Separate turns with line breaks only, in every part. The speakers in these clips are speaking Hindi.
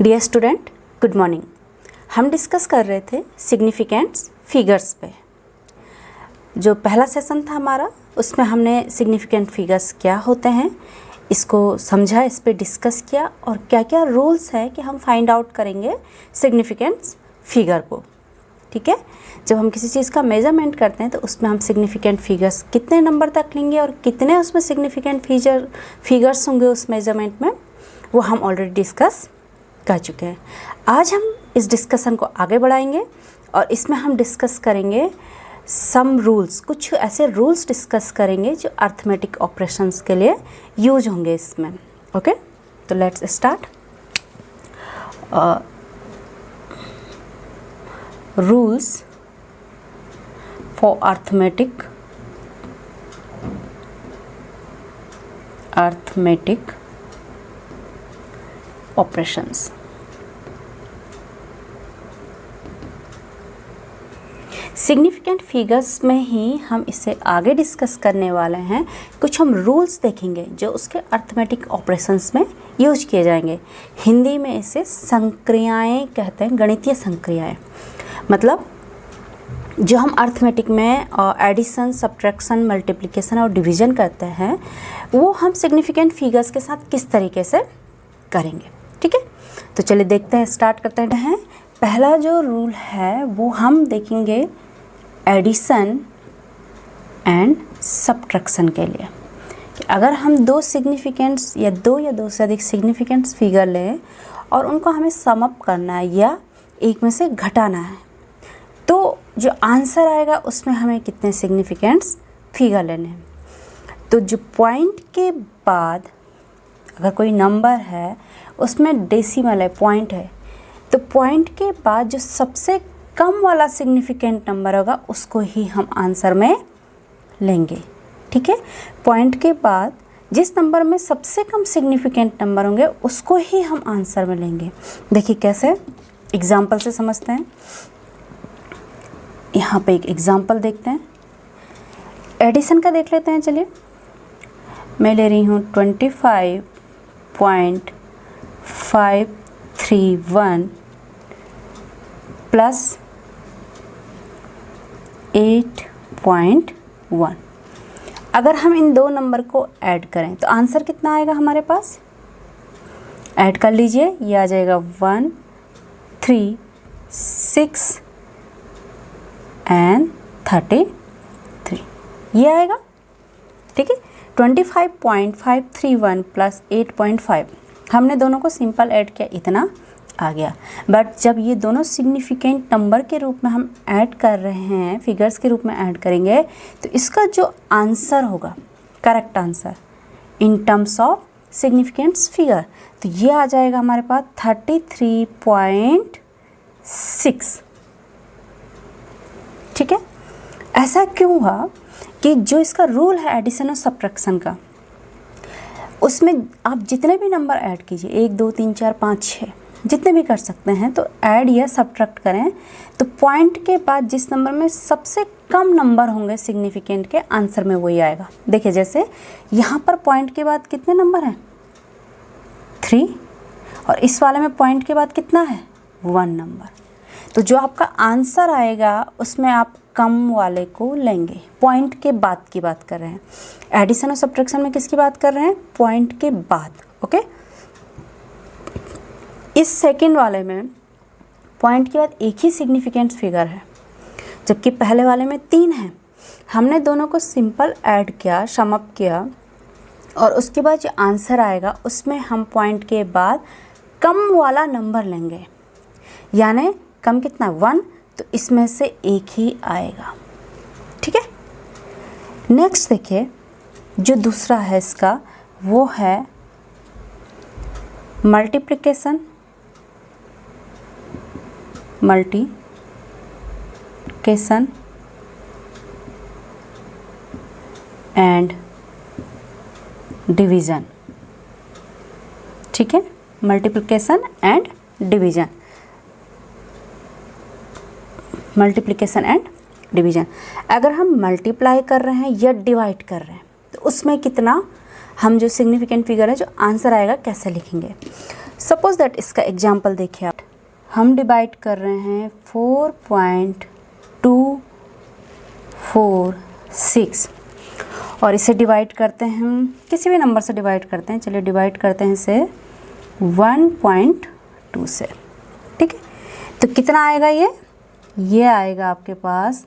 Dear student, good morning. हम डिस्कस कर रहे थे सिग्निफिकेंट्स फिगर्स पे। जो पहला सेशन था हमारा, उसमें हमने सिग्निफिकेंट फिगर्स क्या होते हैं इसको समझा, इस पे डिस्कस किया और क्या क्या रूल्स है कि हम फाइंड आउट करेंगे सिग्निफिकेंट्स फिगर को। ठीक है, जब हम किसी चीज़ का मेजरमेंट करते हैं तो उसमें हम सिग्निफिकेंट फिगर्स कितने नंबर तक लेंगे और कितने उसमें सिग्निफिकेंट फिगर्स होंगे उस मेजरमेंट में, वो हम ऑलरेडी डिस्कस कर चुके हैं। आज हम इस डिस्कशन को आगे बढ़ाएंगे और इसमें हम डिस्कस करेंगे सम रूल्स, कुछ ऐसे रूल्स डिस्कस करेंगे जो अर्थमेटिक ऑपरेशंस के लिए यूज होंगे इसमें। ओके, तो let's start. Rules for arithmetic operations. Significant figures में ही हम इसे आगे डिस्कस करने वाले हैं। कुछ हम रूल्स देखेंगे जो उसके अर्थमेटिक ऑपरेशंस में यूज किए जाएंगे। हिंदी में इसे संक्रियाएं कहते हैं, गणितीय संक्रियाएं। मतलब जो हम अर्थमेटिक में एडिशन, सब्ट्रैक्शन, मल्टीप्लिकेशन और डिवीजन करते हैं वो हम सिग्निफिकेंट फिगर्स के साथ किस तरीके से करेंगे। ठीक है, तो चलिए देखते हैं, स्टार्ट करते हैं। पहला जो रूल है वो हम देखेंगे एडिशन एंड सब्ट्रैक्शन के लिए। कि अगर हम दो सिग्निफिकेंट्स या दो से अधिक सिग्निफिकेंट्स फिगर लें और उनको हमें सम अप करना है या एक में से घटाना है, तो जो आंसर आएगा उसमें हमें कितने सिग्निफिकेंट्स फिगर लेने हैं। तो जो पॉइंट के बाद अगर कोई नंबर है उसमें डेसिमल है, पॉइंट है, तो पॉइंट के बाद जो सबसे कम वाला सिग्निफिकेंट नंबर होगा उसको ही हम आंसर में लेंगे। ठीक है, पॉइंट के बाद जिस नंबर में सबसे कम सिग्निफिकेंट नंबर होंगे उसको ही हम आंसर में लेंगे। देखिए कैसे, एग्जाम्पल से समझते हैं। यहाँ पे एक एग्जाम्पल देखते हैं, एडिशन का देख लेते हैं। चलिए, मैं ले रही हूँ 25.531 प्लस 8.1। अगर हम इन दो नंबर को ऐड करें तो आंसर कितना आएगा हमारे पास? ऐड कर लीजिए, ये आ जाएगा 136 and 33, ये आएगा। ठीक है, 25.531 प्लस 8.5, हमने दोनों को सिंपल ऐड किया, इतना आ गया। बट जब ये दोनों सिग्निफिकेंट नंबर के रूप में हम ऐड कर रहे हैं, फिगर्स के रूप में ऐड करेंगे, तो इसका जो आंसर होगा, correct answer in terms of significants figure, तो ये आ जाएगा हमारे पास 33.6। ठीक है, ऐसा क्यों हुआ कि जो इसका रूल है एडिशन और सब्ट्रैक्शन का, उसमें आप जितने भी नंबर ऐड कीजिए, 1 2 3 4 5 6 जितने भी कर सकते हैं, तो ऐड या सब्ट्रैक्ट करें तो पॉइंट के बाद जिस नंबर में सबसे कम नंबर होंगे सिग्निफिकेंट के, आंसर में वही आएगा। देखिए जैसे यहाँ पर पॉइंट के बाद कितने नंबर हैं? 3, और इस वाले में पॉइंट के बाद कितना है? 1 नंबर। तो जो आपका आंसर आएगा उसमें आप कम वाले को लेंगे। पॉइंट के बाद की बात कर रहे हैं, एडिशन और सब्ट्रैक्शन में किसकी बात कर रहे हैं? पॉइंट के बाद। ओके, इस सेकंड वाले में पॉइंट के बाद एक ही सिग्निफिकेंट फिगर है, जबकि पहले वाले में 3 है। हमने दोनों को सिंपल ऐड किया, सम अप किया, और उसके बाद जो आंसर आएगा उसमें हम पॉइंट के बाद कम वाला नंबर लेंगे। यानी कम कितना? 1, तो इसमें से एक ही आएगा। ठीक है, नेक्स्ट देखिए, जो दूसरा है इसका वो है मल्टीप्लिकेशन एंड डिवीज़न। ठीक है, multiplication and division, multiplication and division. अगर हम मल्टीप्लाई कर रहे हैं या डिवाइड कर रहे हैं तो उसमें कितना हम जो सिग्निफिकेंट फिगर है, जो आंसर आएगा, कैसे लिखेंगे। सपोज दैट इसका एग्जाम्पल देखिए आप, हम डिवाइड कर रहे हैं 4.246 और इसे डिवाइड करते हैं, हम किसी भी नंबर से डिवाइड करते हैं, चलिए डिवाइड करते हैं इसे 1.2 से, ठीक है। तो कितना आएगा ये आएगा आपके पास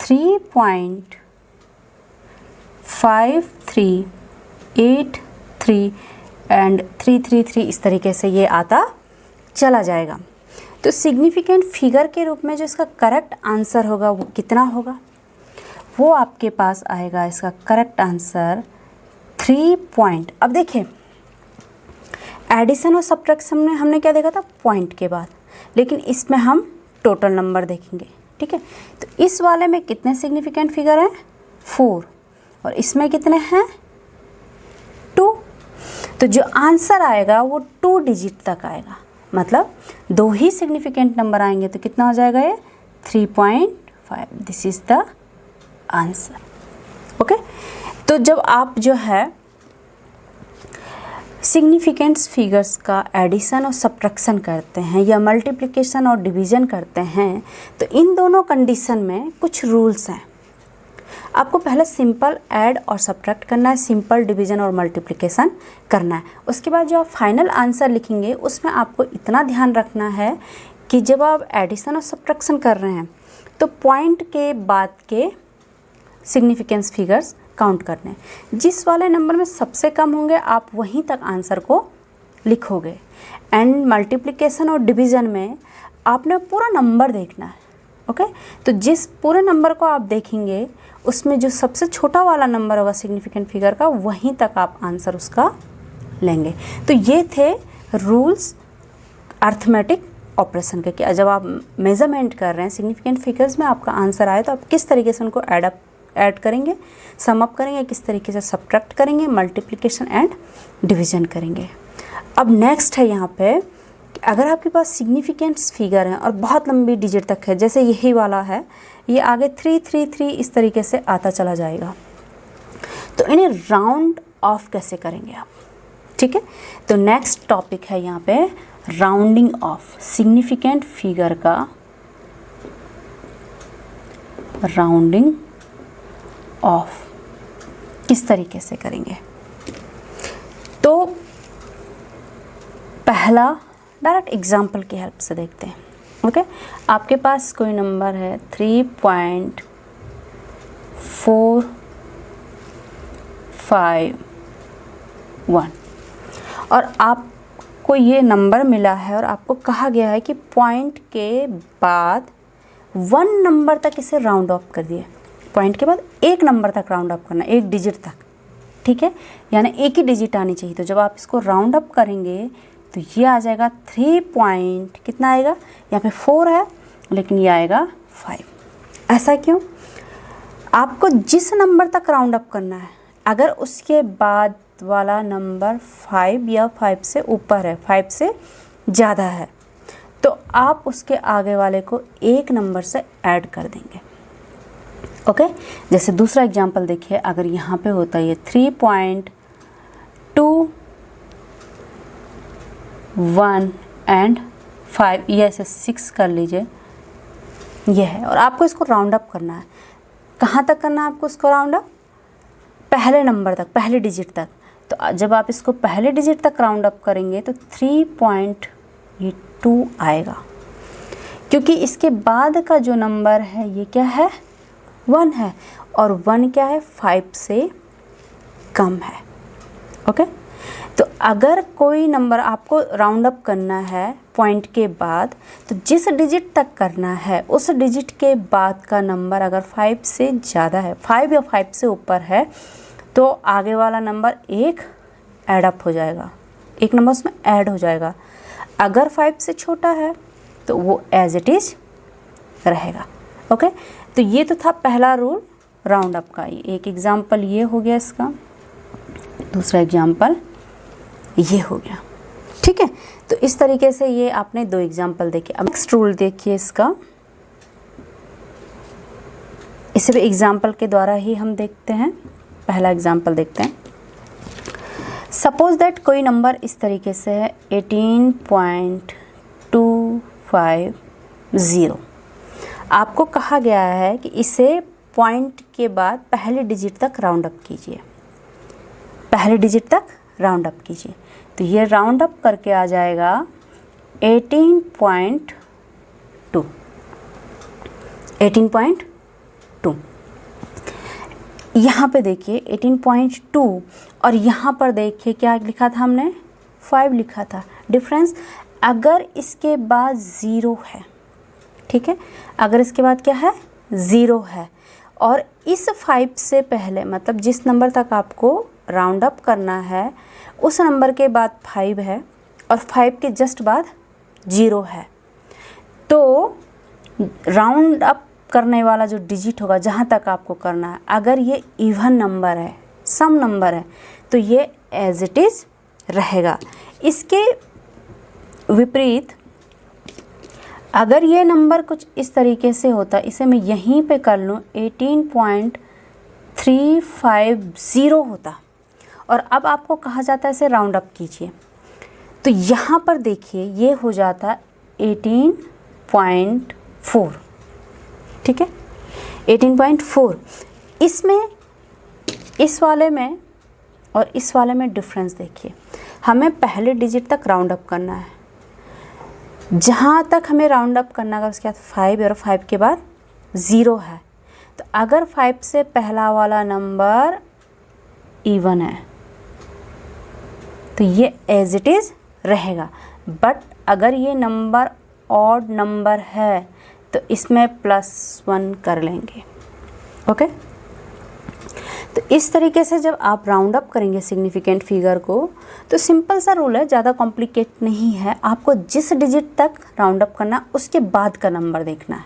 3.5383 एंड 333, इस तरीके से ये आता चला जाएगा। तो सिग्निफिकेंट फिगर के रूप में जो इसका करेक्ट आंसर होगा वो कितना होगा, वो आपके पास आएगा, इसका करेक्ट आंसर 3 अब देखिए एडिशन और सब्ट्रैक्शन में हमने क्या देखा था, पॉइंट के बाद, लेकिन इसमें हम टोटल नंबर देखेंगे, ठीक है। तो इस वाले में कितने सिग्निफिकेंट फिगर हैं, 4, और इसमें कितने हैं, 2। तो जो आंसर आएगा वो 2 डिजिट तक आएगा, मतलब 2 ही सिग्निफिकेंट नंबर आएंगे, तो कितना हो जाएगा ये 3.5। This is the answer, okay. तो जब आप जो है सिग्निफिकेंट्स फिगर्स का एडिशन और सब्ट्रैक्शन करते हैं या मल्टीप्लिकेशन और डिवीज़न करते हैं, तो इन दोनों कंडीशन में कुछ रूल्स हैं। आपको पहले सिंपल ऐड और सब्ट्रैक्ट करना है, सिंपल डिवीज़न और मल्टीप्लिकेशन करना है। उसके बाद जो आप फाइनल आंसर लिखेंगे उसमें आपको इतना ध्यान रखना है कि जब आप एडिशन और सब्ट्रैक्शन कर रहे हैं तो पॉइंट के बाद के सिग्निफिकेंस फिगर्स काउंट करने हैं। जिस वाले नंबर में सबसे कम होंगे आप वहीं तक आंसर को लिखोगे। एंड मल्टीप्लिकेशन और डिवीज़न में आपने पूरा नंबर देखना है, ओके। तो जिस पूरे नंबर को आप देखेंगे उसमें जो सबसे छोटा वाला नंबर होगा सिग्निफिकेंट फिगर का, वहीं तक आप आंसर उसका लेंगे। तो ये थे रूल्स अर्थमेटिक ऑपरेशन के, कि जब आप मेजरमेंट कर रहे हैं सिग्निफिकेंट फिगर्स में आपका आंसर आए तो आप किस तरीके से उनको ऐड करेंगे, सम अप करेंगे, किस तरीके से सब्ट्रैक्ट करेंगे, मल्टीप्लिकेशन एंड डिवीज़न करेंगे। अब नेक्स्ट है यहाँ पे, अगर आपके पास सिग्निफिकेंट्स फिगर हैं और बहुत लंबी डिजिट तक है, जैसे यही वाला है, ये आगे 333 इस तरीके से आता चला जाएगा, तो इन्हें राउंड ऑफ कैसे करेंगे आप, ठीक है। तो नेक्स्ट टॉपिक है यहाँ पे राउंडिंग ऑफ, सिग्निफिकेंट फिगर का राउंडिंग ऑफ किस तरीके से करेंगे। तो पहला डायरेक्ट एग्जाम्पल की हेल्प से देखते हैं, ओके। आपके पास कोई नंबर है 3.451 और आपको ये नंबर मिला है और आपको कहा गया है कि पॉइंट के बाद 1 नंबर तक इसे राउंड ऑफ कर दिए। पॉइंट के बाद 1 नंबर तक राउंड अप करना, 1 डिजिट तक, ठीक है, यानी 1 ही डिजिट आनी चाहिए। तो जब आप इसको राउंड अप करेंगे तो ये आ जाएगा 3 कितना आएगा, यहाँ पे 4 है लेकिन ये आएगा 5। ऐसा क्यों, आपको जिस नंबर तक राउंड अप करना है, अगर उसके बाद वाला नंबर 5 या 5 से ऊपर है, 5 से ज़्यादा है, तो आप उसके आगे वाले को 1 नंबर से ऐड कर देंगे, ओके। जैसे दूसरा एग्जांपल देखिए, अगर यहाँ पे होता है ये 3.21 एंड 5, ये ऐसे 6 कर लीजिए, ये है, और आपको इसको राउंड अप करना है। कहाँ तक करना है आपको इसको राउंड अप, पहले नंबर तक, पहले डिजिट तक। तो जब आप इसको पहले डिजिट तक राउंड अप करेंगे तो 3.2 आएगा, क्योंकि इसके बाद का जो नंबर है ये क्या है, 1 है, और 1 क्या है, 5 से कम है, ओके। तो अगर कोई नंबर आपको राउंड अप करना है पॉइंट के बाद, तो जिस डिजिट तक करना है उस डिजिट के बाद का नंबर अगर 5 से ज़्यादा है, 5 या 5 से ऊपर है, तो आगे वाला नंबर 1 ऐड अप हो जाएगा, 1 नंबर उसमें ऐड हो जाएगा। अगर 5 से छोटा है तो वो एज इट इज़ रहेगा, ओके। तो ये तो था पहला रूल राउंड अप का। एक एग्जांपल ये हो गया इसका, दूसरा एग्जांपल ये हो गया, ठीक है। तो इस तरीके से ये आपने 2 एग्जांपल देखे। अब नेक्स्ट रूल देखिए इसका, इसे भी एग्जांपल के द्वारा ही हम देखते हैं। पहला एग्जांपल देखते हैं, सपोज दैट कोई नंबर इस तरीके से है 18.250। आपको कहा गया है कि इसे पॉइंट के बाद पहले डिजिट तक राउंड अप कीजिए, पहले डिजिट तक राउंड अप कीजिए। तो ये राउंड अप करके आ जाएगा 18.2। 18.2 यहाँ पे देखिए 18.2 और यहाँ पर देखिए क्या लिखा था हमने, 5 लिखा था। डिफरेंस अगर इसके बाद 0 है, ठीक है, अगर इसके बाद क्या है 0 है और इस 5 से पहले मतलब जिस नंबर तक आपको राउंड अप करना है उस नंबर के बाद 5 है और 5 के जस्ट बाद 0 है, तो राउंड अप करने वाला जो डिजिट होगा जहाँ तक आपको करना है, अगर ये इवन नंबर है, सम नंबर है, तो ये एज इट इज़ रहेगा। इसके विपरीत अगर ये नंबर कुछ इस तरीके से होता, इसे मैं यहीं पे कर लूँ 18.350 होता और अब आपको कहा जाता है इसे राउंड अप कीजिए, तो यहाँ पर देखिए ये हो जाता 18.4, ठीक है, 18.4। इसमें इस वाले में और इस वाले में डिफरेंस देखिए, हमें पहले डिजिट तक राउंड अप करना है, जहाँ तक हमें राउंड अप करना है उसके बाद 5 और 5 के बाद 0 है, तो अगर 5 से पहला वाला नंबर इवन है तो ये एज इट इज़ रहेगा, बट अगर ये नंबर ऑड नंबर है तो इसमें +1 कर लेंगे। ओके, तो इस तरीके से जब आप राउंड अप करेंगे सिग्निफिकेंट फिगर को तो सिंपल सा रूल है, ज़्यादा कॉम्प्लिकेट नहीं है। आपको जिस डिजिट तक राउंड अप करना उसके बाद का नंबर देखना है।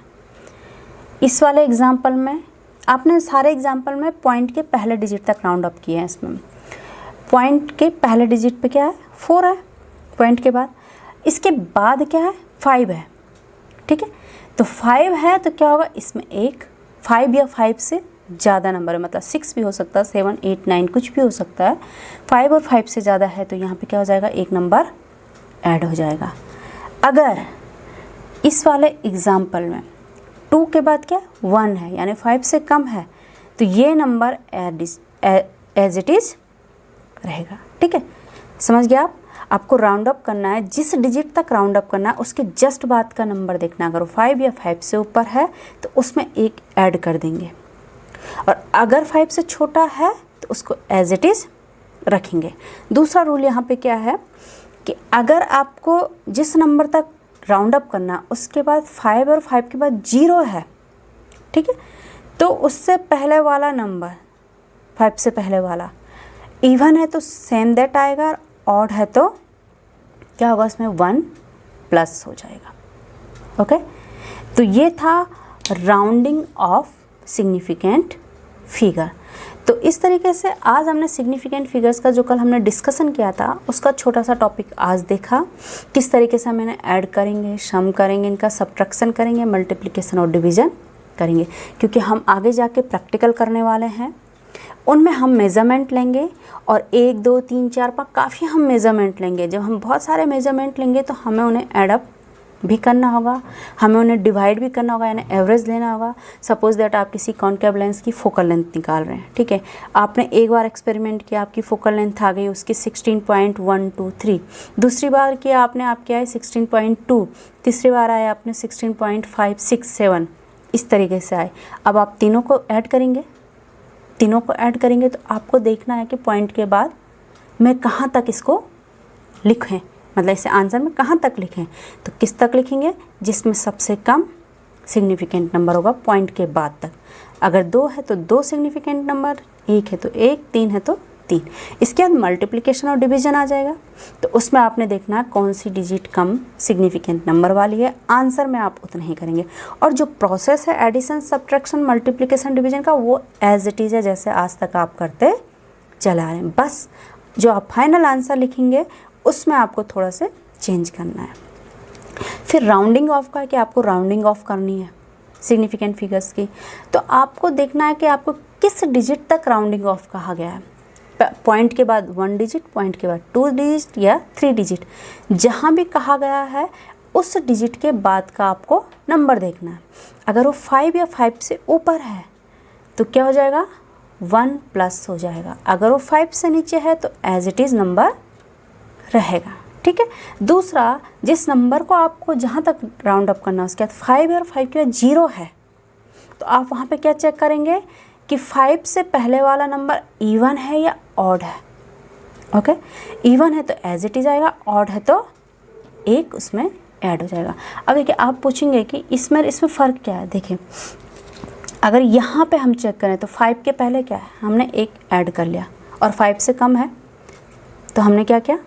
इस वाले एग्जाम्पल में आपने सारे एग्जाम्पल में पॉइंट के पहले डिजिट तक राउंड अप किए हैं। इसमें पॉइंट के पहले डिजिट पे क्या है 4 है, पॉइंट के बाद इसके बाद क्या है 5 है, ठीक है, तो 5 है तो क्या होगा इसमें एक 5 या 5 से ज़्यादा नंबर है, मतलब 6 भी हो सकता है, 7, 8, 9 कुछ भी हो सकता है। 5 और 5 से ज़्यादा है तो यहाँ पे क्या हो जाएगा, एक नंबर ऐड हो जाएगा। अगर इस वाले एग्जाम्पल में 2 के बाद क्या 1 है यानी 5 से कम है तो ये नंबर एज इट इज़ रहेगा। ठीक है, समझ गया आप। आपको राउंड अप करना है, जिस डिजिट तक राउंड अप करना है उसके जस्ट बाद का नंबर देखना। अगर वो 5 या 5 से ऊपर है तो उसमें एक ऐड कर देंगे, और अगर 5 से छोटा है तो उसको एज इट इज़ रखेंगे। दूसरा रूल यहाँ पे क्या है कि अगर आपको जिस नंबर तक राउंड अप करना उसके बाद 5 और 5 के बाद 0 है, ठीक है, तो उससे पहले वाला नंबर 5 से पहले वाला इवन है तो सेम दैट आएगा, ऑड है तो क्या होगा इसमें 1 प्लस हो जाएगा। ओके, तो ये था राउंडिंग ऑफ सिग्निफिकेंट फिगर। तो इस तरीके से आज हमने सिग्निफिकेंट फिगर्स का जो कल हमने डिस्कशन किया था उसका छोटा सा टॉपिक आज देखा, किस तरीके से हम इन्हें ऐड करेंगे, सम करेंगे, इनका सब्ट्रैक्शन करेंगे, मल्टीप्लिकेशन और डिवीज़न करेंगे, क्योंकि हम आगे जाके प्रैक्टिकल करने वाले हैं। उनमें हम मेज़रमेंट लेंगे और 1, 2, 3, 4, 5 काफ़ी हम मेज़रमेंट लेंगे। जब हम बहुत सारे मेज़रमेंट लेंगे तो हमें उन्हें एडअप भी करना होगा, हमें उन्हें डिवाइड भी करना होगा, यानी एवरेज लेना होगा। सपोज दैट आप किसी कॉन्केव लेंस की फोकल लेंथ निकाल रहे हैं, ठीक है, आपने एक बार एक्सपेरिमेंट किया, आपकी फोकल लेंथ आ गई उसकी 16.123, दूसरी बार किया आपने, आपके आए 16.2, तीसरी बार आए आपने 16.567, इस तरीके से आए। अब आप तीनों को ऐड करेंगे, तीनों को ऐड करेंगे तो आपको देखना है कि पॉइंट के बाद मैं कहाँ तक इसको लिखें, मतलब इसे आंसर में कहाँ तक लिखें। तो किस तक लिखेंगे, जिसमें सबसे कम सिग्निफिकेंट नंबर होगा पॉइंट के बाद तक। अगर 2 है तो 2 सिग्निफिकेंट नंबर, 1 है तो 1, 3 है तो 3। इसके बाद मल्टीप्लिकेशन और डिवीज़न आ जाएगा, तो उसमें आपने देखना कौन सी डिजिट कम सिग्निफिकेंट नंबर वाली है। आंसर में आप उतना ही करेंगे, और जो प्रोसेस है एडिशन, सब्ट्रैक्शन, मल्टीप्लिकेशन, डिवीज़न का, वो एज इट इज़ है जैसे आज तक आप करते चला रहे हैं। बस जो आप फाइनल आंसर लिखेंगे उसमें आपको थोड़ा से चेंज करना है। फिर राउंडिंग ऑफ का, कि आपको राउंडिंग ऑफ करनी है सिग्निफिकेंट फिगर्स की, तो आपको देखना है कि आपको किस डिजिट तक राउंडिंग ऑफ कहा गया है। पॉइंट के बाद 1 डिजिट, पॉइंट के बाद 2 डिजिट या 3 डिजिट, जहाँ भी कहा गया है उस डिजिट के बाद का आपको नंबर देखना है। अगर वो 5 या 5 से ऊपर है तो क्या हो जाएगा, 1 प्लस हो जाएगा। अगर वो 5 से नीचे है तो एज इट इज़ नंबर रहेगा, ठीक है। दूसरा, जिस नंबर को आपको जहाँ तक राउंड अप करना है उसके बाद 5 और 5 के बाद 0 है तो आप वहाँ पे क्या चेक करेंगे कि 5 से पहले वाला नंबर इवन है या ऑड है। ओके, इवन है तो एज इट इज़ आएगा, ऑड है तो एक उसमें ऐड हो जाएगा। अब देखिए, आप पूछेंगे कि इसमें फ़र्क क्या है। देखिए, अगर यहाँ पे हम चेक करें तो 5 के पहले क्या है, हमने एक ऐड कर लिया और 5 से कम है तो हमने क्या किया,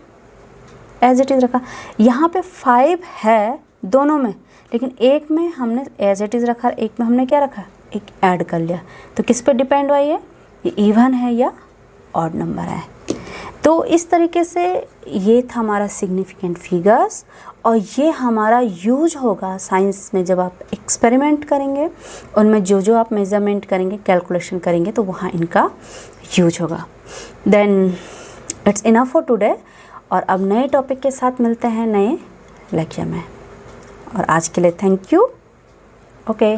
एज इट इज़ रखा। यहाँ पे 5 है दोनों में, लेकिन एक में हमने एज इट इज़ रखा, एक में हमने क्या रखा, एक ऐड कर लिया। तो किस पे डिपेंड हुआ ये इवन है या ऑड नंबर है। तो इस तरीके से ये था हमारा सिग्निफिकेंट फिगर्स, और ये हमारा यूज होगा साइंस में जब आप एक्सपेरिमेंट करेंगे, उनमें जो जो आप मेज़रमेंट करेंगे, कैलकुलेशन करेंगे, तो वहाँ इनका यूज होगा। Then it's enough for today, और अब नए टॉपिक के साथ मिलते हैं नए लेक्चर में, और आज के लिए थैंक यू। ओके।